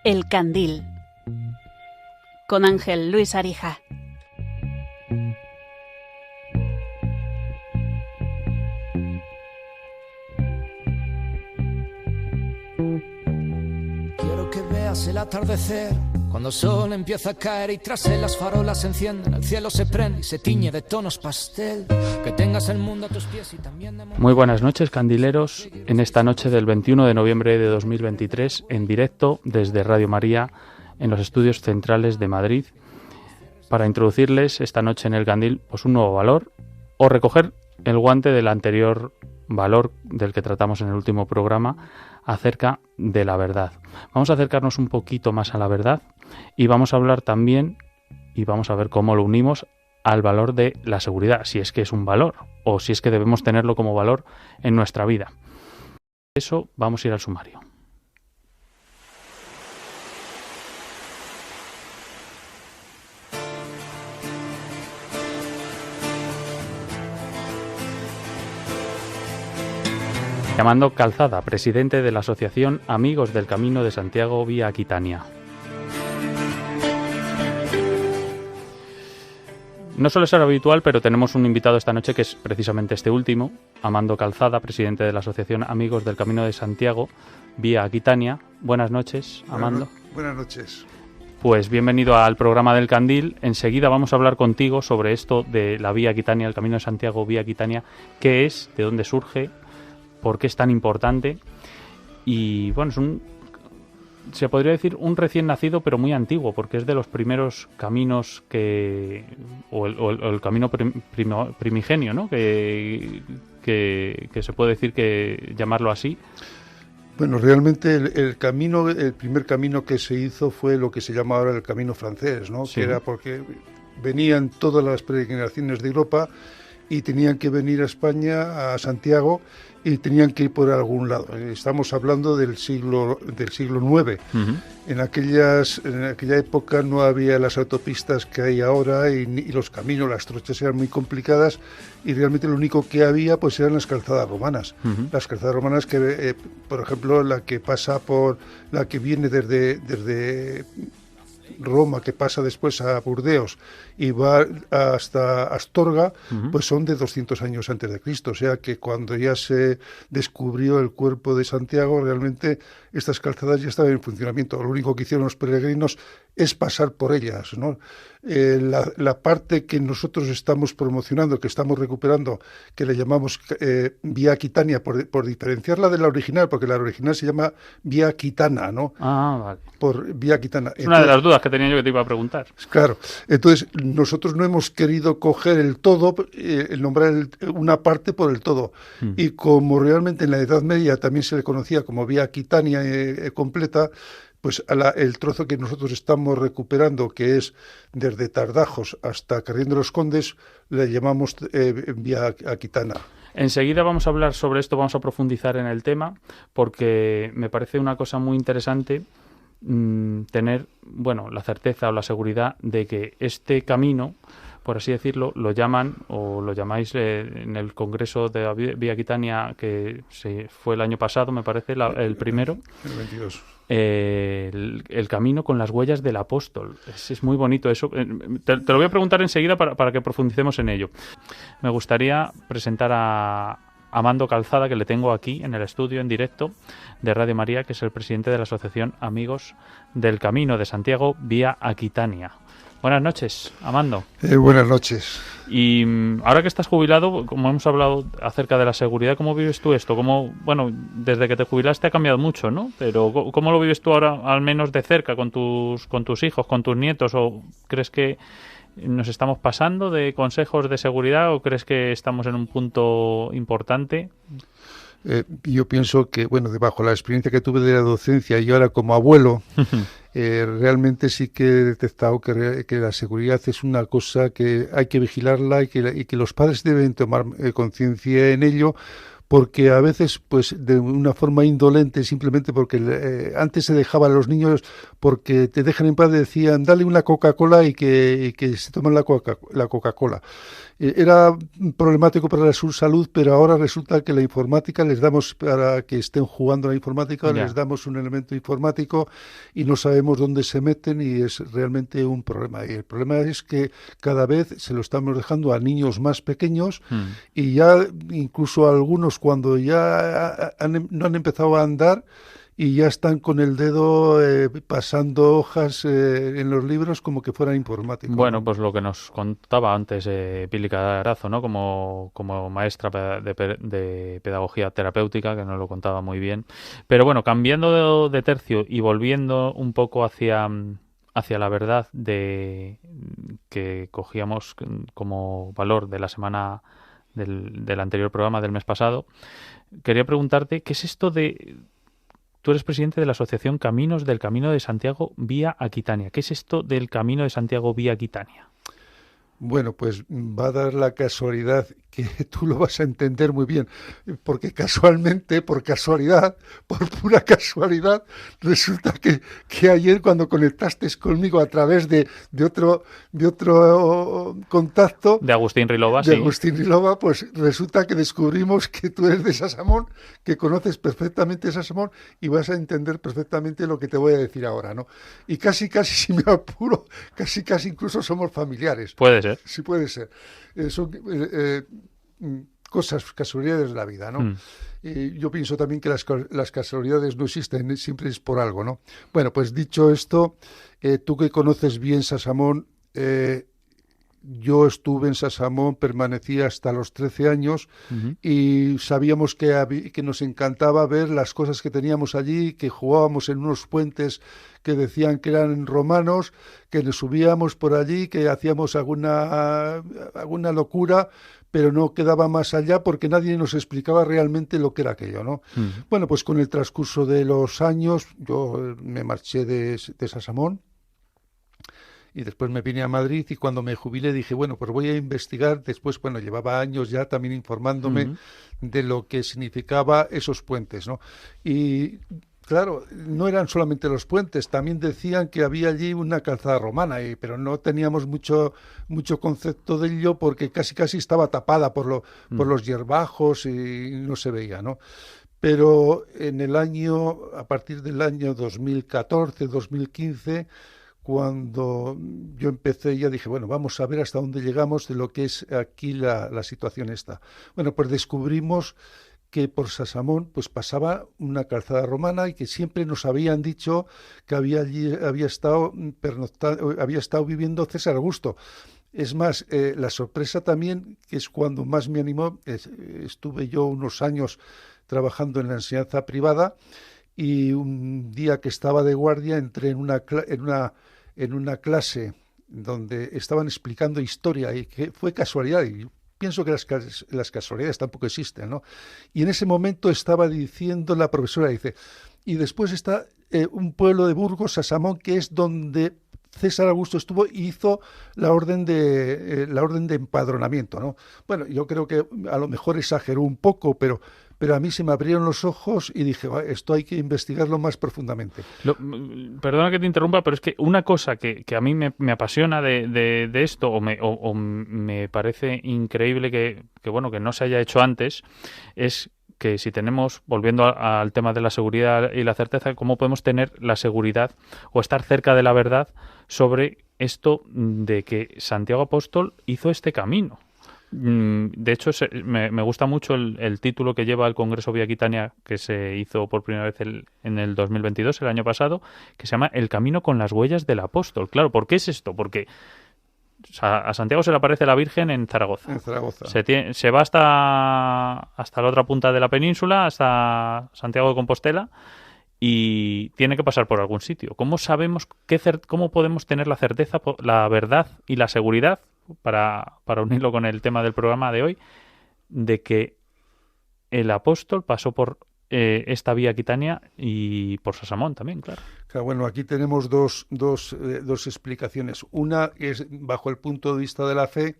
El Candil, con Ángel Luis Arija. Quiero que veas el atardecer, cuando el sol empieza a caer y tras él las farolas se encienden, el cielo se prende y se tiñe de tonos pastel, que tengas el mundo a tus pies y también de... Muy buenas noches, candileros, en esta noche del 21 de noviembre de 2023, en directo desde Radio María, en los estudios centrales de Madrid, para introducirles esta noche en el candil pues un nuevo valor, o recoger el guante del anterior valor del que tratamos en el último programa, acerca de la verdad. Vamos a acercarnos un poquito más a la verdad y vamos a hablar también, y vamos a ver cómo lo unimos al valor de la seguridad, si es que es un valor o si es que debemos tenerlo como valor en nuestra vida. Eso vamos a ir al sumario. Armando Calzada, presidente de la Asociación Amigos del Camino de Santiago Vía Aquitania. No suele ser habitual, pero tenemos un invitado esta noche que es precisamente este último, Armando Calzada, presidente de la Asociación Amigos del Camino de Santiago Vía Aquitania. Buenas noches, Armando. Buenas noches. Pues bienvenido al programa del Candil. Enseguida vamos a hablar contigo sobre esto de la Vía Aquitania, el Camino de Santiago Vía Aquitania, qué es, de dónde surge, por qué es tan importante. Y bueno, se podría decir un recién nacido, pero muy antiguo, porque es de los primeros caminos o el camino primigenio, ¿no? Que se puede decir que llamarlo así. Bueno, realmente el primer camino que se hizo fue lo que se llama ahora el camino francés, ¿no? Sí. Que era porque venían todas las peregrinaciones de Europa y tenían que venir a España, a Santiago, y tenían que ir por algún lado. Estamos hablando del siglo IX. Uh-huh. En aquella época no había las autopistas que hay ahora y los caminos, las trochas eran muy complicadas y realmente lo único que había pues eran las calzadas romanas. Uh-huh. Las calzadas romanas que, por ejemplo, la que viene desde Roma, que pasa después a Burdeos y va hasta Astorga, uh-huh, pues son de 200 años antes de Cristo. O sea que cuando ya se descubrió el cuerpo de Santiago, realmente estas calzadas ya estaban en funcionamiento. Lo único que hicieron los peregrinos es pasar por ellas, ¿no? La parte que nosotros estamos promocionando, que estamos recuperando, que le llamamos Vía Aquitania, por diferenciarla de la original, porque la original se llama Vía Aquitana, ¿no? Ah, vale. Por Vía Aquitana. Es una de las dudas que tenía yo que te iba a preguntar. Claro. Entonces, nosotros no hemos querido coger el todo, nombrar una parte por el todo. Y como realmente en la Edad Media también se le conocía como Vía Aquitania completa, pues el trozo que nosotros estamos recuperando, que es desde Tardajos hasta Carrión de los Condes, le llamamos Vía Aquitana. Enseguida vamos a hablar sobre esto, vamos a profundizar en el tema, porque me parece una cosa muy interesante tener, bueno, la certeza o la seguridad de que este camino, por así decirlo, lo llaman, o lo llamáis en el Congreso de Vía Aquitania, que fue el año pasado, me parece, el primero. El 22. El camino con las huellas del apóstol. Es muy bonito eso. Te lo voy a preguntar enseguida para que profundicemos en ello. Me gustaría presentar a Armando Calzada, que le tengo aquí en el estudio en directo de Radio María, que es el presidente de la Asociación Amigos del Camino de Santiago Vía Aquitania. Buenas noches, Armando. Buenas noches. Y ahora que estás jubilado, como hemos hablado acerca de la seguridad, ¿cómo vives tú esto? Bueno, desde que te jubilaste ha cambiado mucho, ¿no? Pero ¿cómo lo vives tú ahora, al menos de cerca, con tus hijos, con tus nietos? ¿O crees que nos estamos pasando de consejos de seguridad o crees que estamos en un punto importante? Yo pienso que, bueno, bajo la experiencia que tuve de la docencia y ahora como abuelo, realmente sí que he detectado que la seguridad es una cosa que hay que vigilarla y que los padres deben tomar conciencia en ello, porque a veces, pues de una forma indolente, simplemente porque antes se dejaba a los niños porque te dejan en paz, decían, dale una Coca-Cola y que se toman la Coca-Cola. era problemático para su salud, pero ahora resulta que la informática les damos, para que estén jugando a la informática, les damos un elemento informático y no sabemos dónde se meten y es realmente un problema. Y el problema es que cada vez se lo estamos dejando a niños más pequeños y ya incluso algunos cuando ya no han empezado a andar y ya están con el dedo pasando hojas en los libros como que fueran informáticos. Bueno, pues lo que nos contaba antes Pili Carazo, ¿no? Como maestra de pedagogía terapéutica, que nos lo contaba muy bien. Pero bueno, cambiando de tercio y volviendo un poco hacia la verdad que cogíamos como valor de la semana del anterior programa del mes pasado, quería preguntarte, ¿qué es esto de... Tú eres presidente de la Asociación Caminos del Camino de Santiago Vía Aquitania. ¿Qué es esto del Camino de Santiago Vía Aquitania? Bueno, pues va a dar la casualidad que tú lo vas a entender muy bien, porque casualmente, por casualidad, por pura casualidad, resulta que ayer cuando conectaste conmigo a través de otro contacto... De Agustín Rilova, sí. De Agustín Rilova, pues resulta que descubrimos que tú eres de Sasamón, que conoces perfectamente Sasamón y vas a entender perfectamente lo que te voy a decir ahora, ¿no? Y casi, si me apuro, casi incluso somos familiares. Puede ser. Sí, puede ser. Son cosas, casualidades de la vida, ¿no? Yo pienso también que las casualidades no existen, siempre es por algo, ¿no? Bueno, pues dicho esto, tú que conoces bien Sasamón, yo estuve en Sasamón, permanecí hasta los 13 años y sabíamos que nos encantaba ver las cosas que teníamos allí, que jugábamos en unos puentes que decían que eran romanos, que nos subíamos por allí, que hacíamos alguna locura, pero no quedaba más allá porque nadie nos explicaba realmente lo que era aquello, ¿no? Bueno, pues con el transcurso de los años yo me marché de Sasamón y después me vine a Madrid y cuando me jubilé dije, bueno, pues voy a investigar. Después, bueno, llevaba años ya también informándome de lo que significaba esos puentes, ¿no? Y claro, no eran solamente los puentes, también decían que había allí una calzada romana, pero no teníamos mucho concepto de ello porque casi estaba tapada por los hierbajos y no se veía, ¿no? Pero a partir del año 2014, 2015, cuando yo empecé, ya dije, bueno, vamos a ver hasta dónde llegamos de lo que es aquí la situación esta. Bueno, pues descubrimos que por Sasamón pues pasaba una calzada romana y que siempre nos habían dicho que había estado viviendo César Augusto. Es más, la sorpresa también, que es cuando más me animó, estuve yo unos años trabajando en la enseñanza privada y un día que estaba de guardia entré en una clase donde estaban explicando historia y que fue casualidad y pienso que las casualidades tampoco existen, ¿no? Y en ese momento estaba diciendo la profesora, dice, y después está un pueblo de Burgos, Sasamón, que es donde César Augusto estuvo y hizo la orden de empadronamiento, ¿no? Bueno, yo creo que a lo mejor exageró un poco, pero a mí se me abrieron los ojos y dije, esto hay que investigarlo más profundamente. Perdona que te interrumpa, pero es que una cosa que a mí me apasiona de esto, o me parece increíble que no se haya hecho antes, es que si tenemos, volviendo al tema de la seguridad y la certeza, ¿cómo podemos tener la seguridad o estar cerca de la verdad sobre esto de que Santiago Apóstol hizo este camino? De hecho, me gusta mucho el título que lleva el Congreso Vía Aquitania, que se hizo por primera vez en el 2022, el año pasado, que se llama El Camino con las huellas del Apóstol. Claro, ¿por qué es esto? Porque a Santiago se le aparece la Virgen en Zaragoza. En Zaragoza. Se va hasta la otra punta de la península, hasta Santiago de Compostela, y tiene que pasar por algún sitio. ¿Cómo sabemos cómo podemos tener la certeza, la verdad y la seguridad, para unirlo con el tema del programa de hoy, de que el apóstol pasó por esta Vía Aquitania y por Sasamón también, claro? Claro, bueno, aquí tenemos dos explicaciones. Una es bajo el punto de vista de la fe,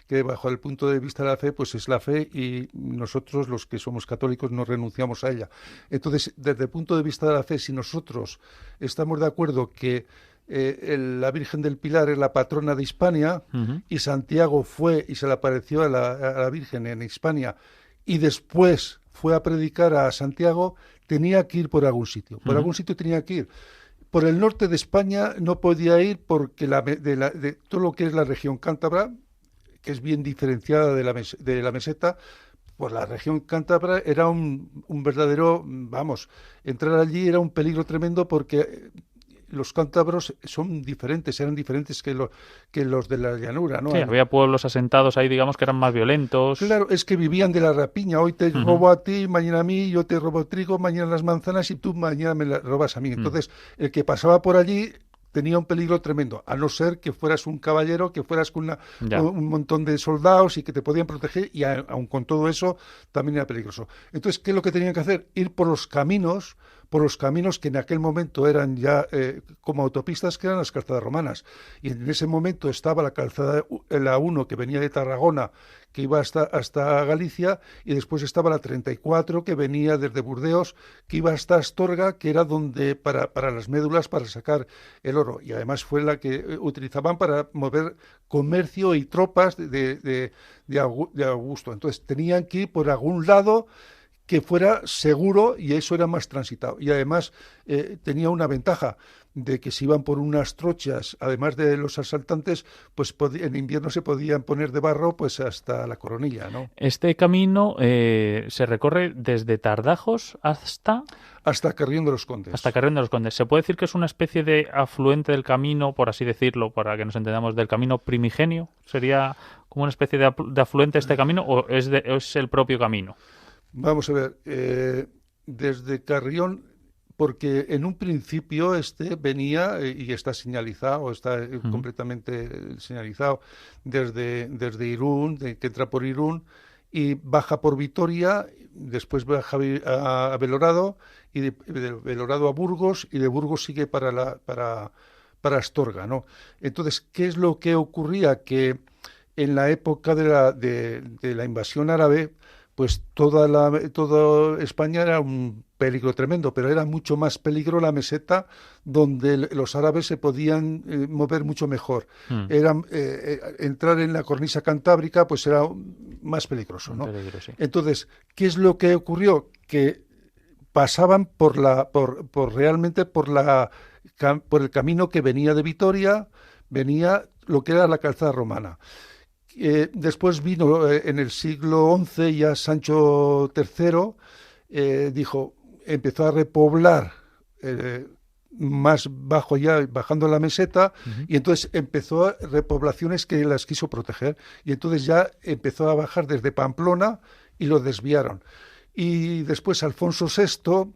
que bajo el punto de vista de la fe, pues es la fe y nosotros, los que somos católicos, no renunciamos a ella. Entonces, desde el punto de vista de la fe, si nosotros estamos de acuerdo que la Virgen del Pilar es la patrona de Hispania, y Santiago fue y se le apareció a la Virgen en Hispania, y después fue a predicar a Santiago, tenía que ir por algún sitio. Por algún sitio tenía que ir. Por el norte de España no podía ir porque de todo lo que es la región cántabra, que es bien diferenciada de la meseta, pues la región cántabra era un verdadero, vamos, entrar allí era un peligro tremendo porque los cántabros eran diferentes que los de la llanura, ¿no? Sí, había pueblos asentados ahí, digamos, que eran más violentos. Claro, es que vivían de la rapiña. Hoy te robo a ti, mañana a mí, yo te robo trigo, mañana las manzanas y tú mañana me las robas a mí. Entonces, el que pasaba por allí tenía un peligro tremendo, a no ser que fueras un caballero, que fueras con un montón de soldados y que te podían proteger, y aun con todo eso también era peligroso. Entonces, ¿qué es lo que tenían que hacer? Ir por los caminos que en aquel momento eran ya como autopistas, que eran las calzadas romanas. Y en ese momento estaba la calzada, la 1, que venía de Tarragona, que iba hasta Galicia, y después estaba la 34, que venía desde Burdeos, que iba hasta Astorga, que era donde para las médulas, para sacar el oro. Y además fue la que utilizaban para mover comercio y tropas de Augusto. Entonces tenían que ir por algún lado que fuera seguro, y eso era más transitado. Y además tenía una ventaja de que si iban por unas trochas, además de los asaltantes, pues en invierno se podían poner de barro pues hasta la Coronilla, ¿no? Este camino se recorre desde Tardajos hasta Carrión de los Condes. Hasta Carrión de los Condes. ¿Se puede decir que es una especie de afluente del camino, por así decirlo, para que nos entendamos, del camino primigenio? ¿Sería como una especie de afluente este camino, o es el propio camino? Vamos a ver, desde Carrión, porque en un principio venía y está señalizado, está completamente señalizado desde Irún, que entra por Irún y baja por Vitoria, después baja a Belorado, y de Belorado a Burgos, y de Burgos sigue para Astorga, ¿no? Entonces, ¿qué es lo que ocurría? Que en la época de la invasión árabe, pues toda España era un peligro tremendo, pero era mucho más peligro la meseta, donde los árabes se podían mover mucho mejor. Entrar en la cornisa cantábrica pues era más peligroso, ¿no? Sí. Entonces, ¿qué es lo que ocurrió? Que pasaban realmente por el camino que venía de Vitoria, venía lo que era la calzada romana. Después vino en el siglo XI ya Sancho III, empezó a repoblar más bajo ya, bajando la meseta, y entonces empezó a repoblaciones que las quiso proteger, y entonces ya empezó a bajar desde Pamplona y lo desviaron. Y después Alfonso VI,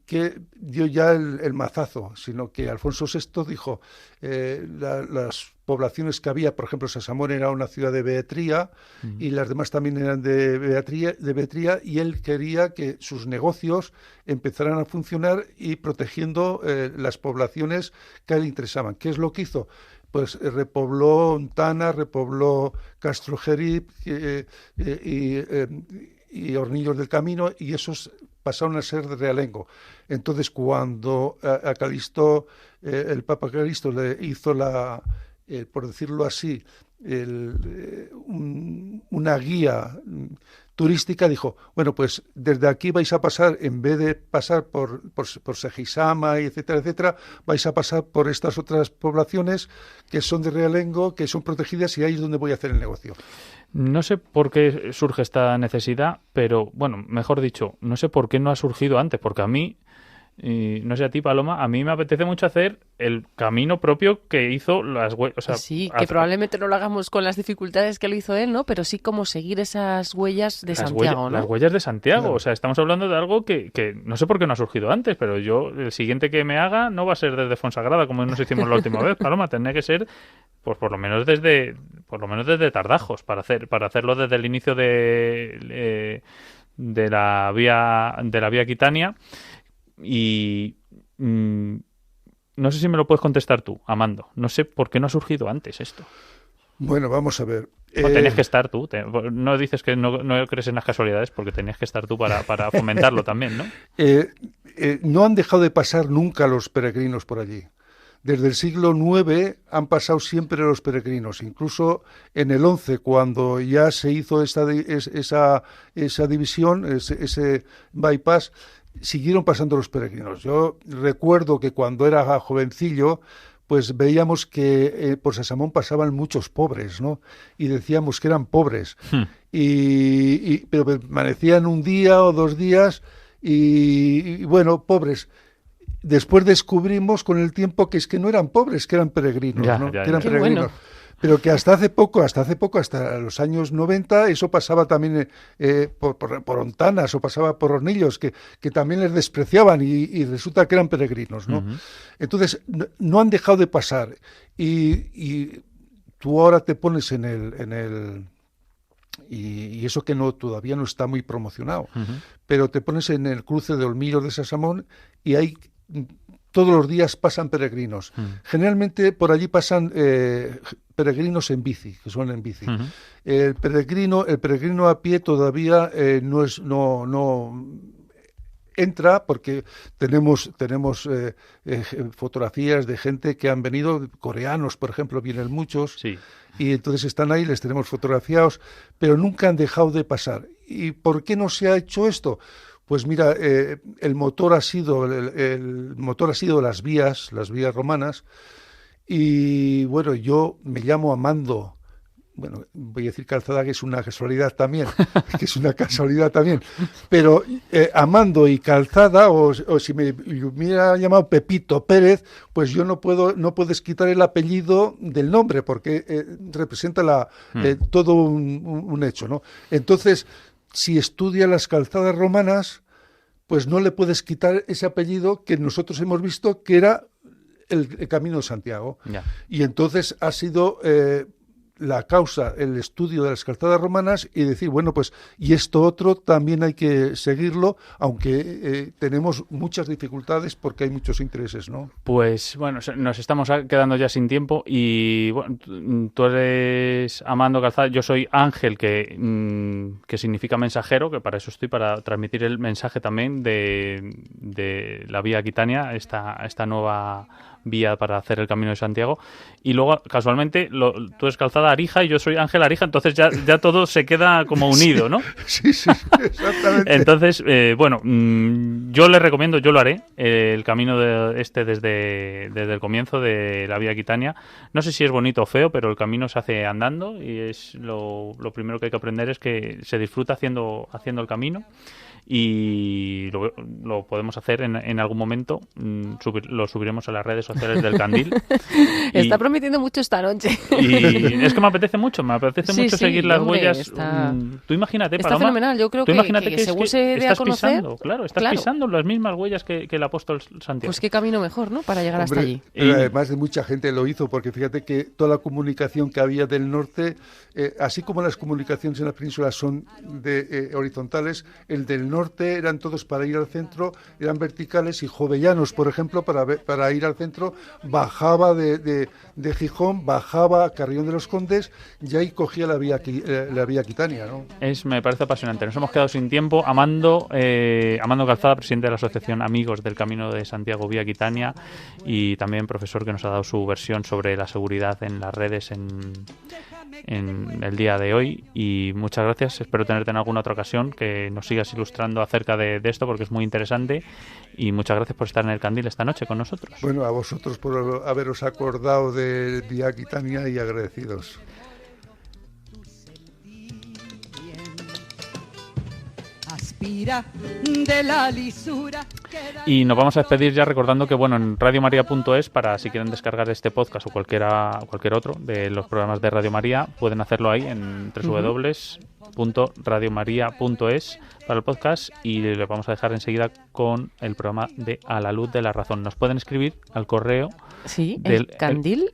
que dio ya el mazazo, sino que Alfonso VI dijo, las poblaciones que había, por ejemplo, Sasamón era una ciudad de Beetría, y las demás también eran de Beetría, y él quería que sus negocios empezaran a funcionar y protegiendo las poblaciones que a él le interesaban. ¿Qué es lo que hizo? Pues repobló Ontana, repobló Castrojerib y Hornillos del Camino, y esos pasaron a ser de realengo. Entonces, cuando a Calixto, el Papa Calixto le hizo por decirlo así, una guía turística, dijo, bueno, pues desde aquí vais a pasar, en vez de pasar por Segisama, etcétera, etcétera, vais a pasar por estas otras poblaciones que son de realengo, que son protegidas, y ahí es donde voy a hacer el negocio. No sé por qué surge esta necesidad, pero, bueno, mejor dicho, no sé por qué no ha surgido antes, porque a mí, no sé a ti, Paloma, a mí me apetece mucho hacer el camino propio que hizo las huellas. O sea, sí, que probablemente no lo hagamos con las dificultades que lo hizo él, ¿no? Pero sí como seguir esas huellas de Santiago, ¿no? Las huellas de Santiago, claro. O sea, estamos hablando de algo que no sé por qué no ha surgido antes, pero el siguiente que me haga no va a ser desde Fonsagrada, como nos hicimos la última vez, Paloma, tendría que ser, pues por lo menos desde Tardajos, para hacerlo desde el inicio de la vía Aquitania. Y no sé si me lo puedes contestar tú, Amando. No sé por qué no ha surgido antes esto. Bueno, vamos a ver. O tenías que estar tú. No dices que no crees en las casualidades, porque tenías que estar tú para fomentarlo también, ¿no? No han dejado de pasar nunca los peregrinos por allí. Desde el siglo IX han pasado siempre los peregrinos, incluso en el XI, cuando ya se hizo esa división, ese bypass, siguieron pasando los peregrinos. Yo recuerdo que cuando era jovencillo, pues veíamos que por Sasamón pasaban muchos pobres, ¿no? Y decíamos que eran pobres, pero permanecían un día o 2 días y bueno, pobres. Después descubrimos con el tiempo que es que no eran pobres, que eran peregrinos, ¿no? Que eran peregrinos. Bueno. Pero que hasta hace poco, hasta los años 90, eso pasaba también por Ontanas o pasaba por Hornillos, que también les despreciaban y resulta que eran peregrinos, ¿no? Uh-huh. Entonces, no han dejado de pasar. Y tú ahora te pones en el y eso que todavía no está muy promocionado, uh-huh. Pero te pones en el cruce de Olmillos de Sasamón y hay... Todos los días pasan peregrinos. Generalmente por allí pasan peregrinos en bici, que son en bici. Uh-huh. El peregrino a pie todavía no entra porque tenemos fotografías de gente que han venido, coreanos, por ejemplo, vienen muchos, sí. Y entonces están ahí, les tenemos fotografiados, pero nunca han dejado de pasar. ¿Y por qué no se ha hecho esto? Pues mira, el motor ha sido las vías romanas, y bueno, yo me llamo Amando. Bueno, voy a decir Calzada, que es una casualidad también, pero Amando y Calzada, o si me hubiera llamado Pepito Pérez, pues yo no puedes quitar el apellido del nombre, porque representa todo un hecho, ¿no? Entonces, si estudia las calzadas romanas, pues no le puedes quitar ese apellido que nosotros hemos visto que era el Camino de Santiago. Yeah. Y entonces ha sido la causa, el estudio de las calzadas romanas y decir, bueno, pues, y esto otro también hay que seguirlo, aunque tenemos muchas dificultades porque hay muchos intereses, ¿no? Pues, bueno, nos estamos quedando ya sin tiempo y, bueno, tú eres Amando Calzada, yo soy Ángel, que significa mensajero, que para eso estoy, para transmitir el mensaje también de la Vía Aquitania, esta nueva vía para hacer el Camino de Santiago, y luego casualmente tú eres Calzada Arija y yo soy Ángel Arija, entonces ya todo se queda como unido, ¿no? Sí, exactamente. Entonces, bueno, yo les recomiendo, yo lo haré, el camino desde el comienzo de la Vía Aquitania. No sé si es bonito o feo, pero el camino se hace andando y es lo primero que hay que aprender es que se disfruta haciendo el camino. Y lo podemos hacer en algún momento, lo subiremos a las redes sociales del Candil. Está prometiendo mucho esta noche. Y es que me apetece mucho seguir las huellas. Tú imagínate, está Paloma, fenomenal, yo creo que según se dé a conocer... Estás pisando las mismas huellas que el apóstol Santiago. Pues qué camino mejor, ¿no?, para llegar hasta allí. Pero además de mucha gente lo hizo, porque fíjate que toda la comunicación que había del norte, así como las comunicaciones en la península son horizontales, el del norte eran todos para ir al centro, eran verticales, y Jovellanos, por ejemplo, para ir al centro, bajaba de Gijón, bajaba a Carrión de los Condes y ahí cogía la vía Aquitania, ¿no? Me parece apasionante. Nos hemos quedado sin tiempo. Amando Calzada, presidente de la Asociación Amigos del Camino de Santiago Vía Aquitania, y también profesor que nos ha dado su versión sobre la seguridad en las redes en el día de hoy, y muchas gracias. Espero tenerte en alguna otra ocasión, que nos sigas ilustrando acerca de esto, porque es muy interesante, y muchas gracias por estar en el Candil esta noche con nosotros. Bueno, a vosotros por haberos acordado de Vía Aquitania y agradecidos. Y nos vamos a despedir ya recordando que, bueno, en radiomaria.es, para si quieren descargar este podcast o cualquier otro de los programas de Radio María, pueden hacerlo ahí en www.radiomaria.es para el podcast, y les vamos a dejar enseguida con el programa de A la Luz de la Razón. Nos pueden escribir al correo el candil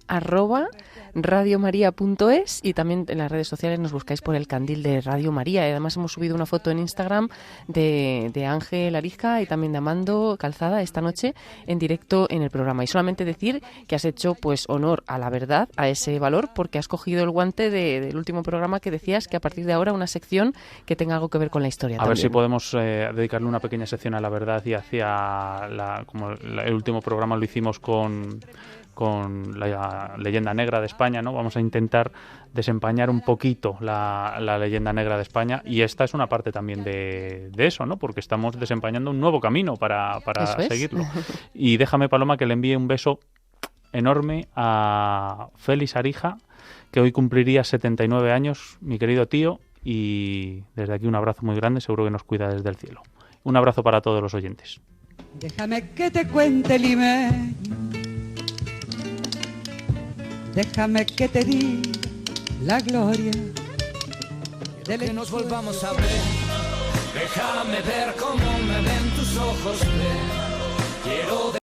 @radiomaria.es, y también en las redes sociales nos buscáis por el Candil de Radio María. Y además hemos subido una foto en Instagram de Ángel Arija y también de Amando Calzada esta noche en directo en el programa. Y solamente decir que has hecho pues honor a la verdad, a ese valor, porque has cogido el guante del último programa que decías que a partir de ahora una alguna sección que tenga algo que ver con la historia. A ver si podemos dedicarle una pequeña sección a la verdad y hacia el último programa lo hicimos con la leyenda negra de España, ¿no? Vamos a intentar desempañar un poquito la leyenda negra de España, y esta es una parte también de eso, ¿no? Porque estamos desempañando un nuevo camino para seguirlo. Y déjame, Paloma, que le envíe un beso enorme a Félix Arija, que hoy cumpliría 79 años, mi querido tío, y desde aquí un abrazo muy grande, seguro que nos cuida desde el cielo. Un abrazo para todos los oyentes. Déjame que te cuente, limeño. Déjame que te diga la gloria de que nos volvamos a ver. Déjame ver cómo me ven tus ojos. Quiero